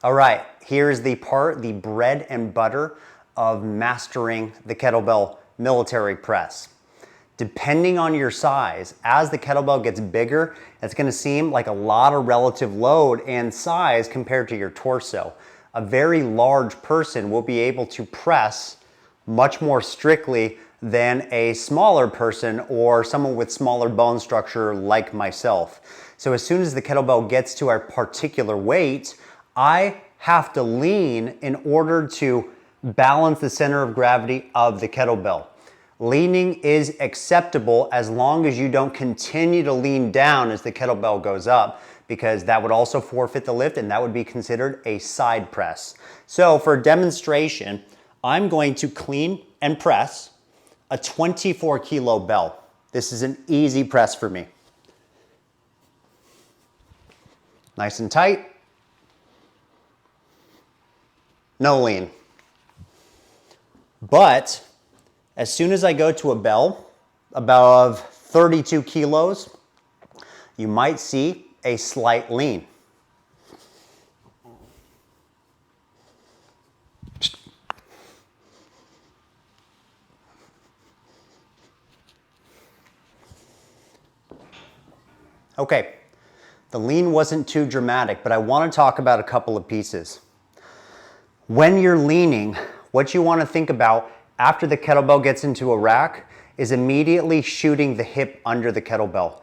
All right, here's the part, the bread and butter of mastering the kettlebell military press. Depending on your size, as the kettlebell gets bigger, it's gonna seem like a lot of relative load and size compared to your torso. A very large person will be able to press much more strictly than a smaller person or someone with smaller bone structure like myself. So as soon as the kettlebell gets to our particular weight, I have to lean in order to balance the center of gravity of the kettlebell. Leaning is acceptable as long as you don't continue to lean down as the kettlebell goes up, because that would also forfeit the lift and that would be considered a side press. So for a demonstration, I'm going to clean and press a 24 kilo bell. This is an easy press for me. Nice and tight. No lean. But as soon as I go to a bell above 32 kilos, you might see a slight lean. Okay, the lean wasn't too dramatic, but I want to talk about a couple of pieces. When you're leaning, what you want to think about after the kettlebell gets into a rack is immediately shooting the hip under the kettlebell.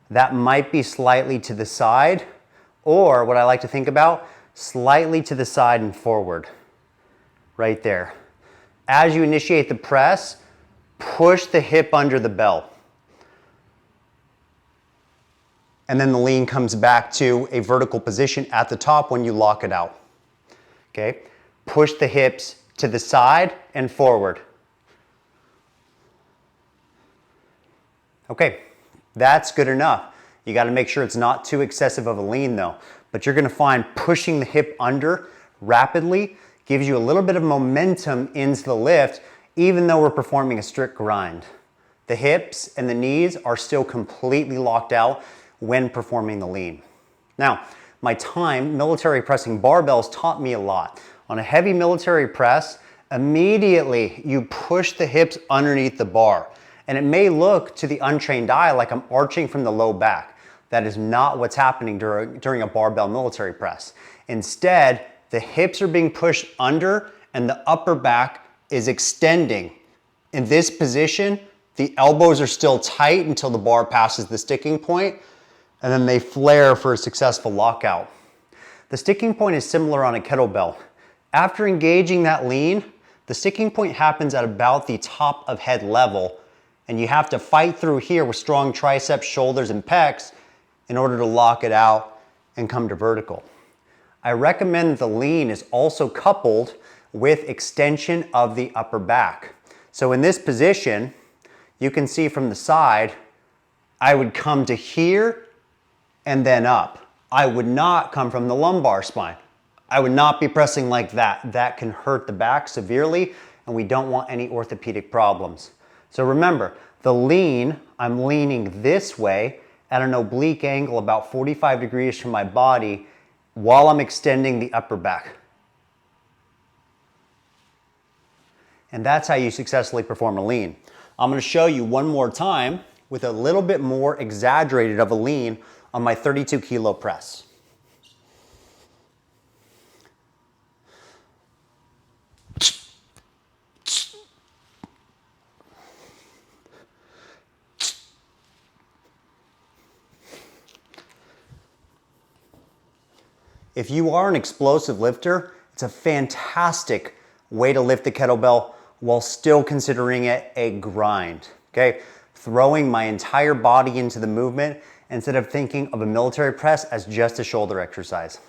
That might be slightly to the side, or what I like to think about, slightly to the side and forward. Right there. As you initiate the press, push the hip under the bell. And then the lean comes back to a vertical position at the top when you lock it out. Okay? Push the hips to the side and forward. Okay, that's good enough. You got to make sure it's not too excessive of a lean though. But you're going to find pushing the hip under rapidly gives you a little bit of momentum into the lift, even though we're performing a strict grind. The hips and the knees are still completely locked out when performing the lean. Now, my time military pressing barbells taught me a lot. On a heavy military press, immediately you push the hips underneath the bar. And it may look to the untrained eye like I'm arching from the low back. That is not what's happening during a barbell military press. Instead, the hips are being pushed under and the upper back is extending. In this position, the elbows are still tight until the bar passes the sticking point, and then they flare for a successful lockout. The sticking point is similar on a kettlebell. After engaging that lean, the sticking point happens at about the top of head level, and you have to fight through here with strong triceps, shoulders, and pecs in order to lock it out and come to vertical. I recommend the lean is also coupled with extension of the upper back. So in this position, you can see from the side, I would come to here and then up. I would not come from the lumbar spine. I would not be pressing like that. That can hurt the back severely, and we don't want any orthopedic problems. So remember, the lean, I'm leaning this way at an oblique angle about 45 degrees from my body while I'm extending the upper back. And that's how you successfully perform a lean. I'm going to show you one more time with a little bit more exaggerated of a lean on my 32 kilo press. If you are an explosive lifter, it's a fantastic way to lift the kettlebell while still considering it a grind, okay? Throwing my entire body into the movement instead of thinking of a military press as just a shoulder exercise.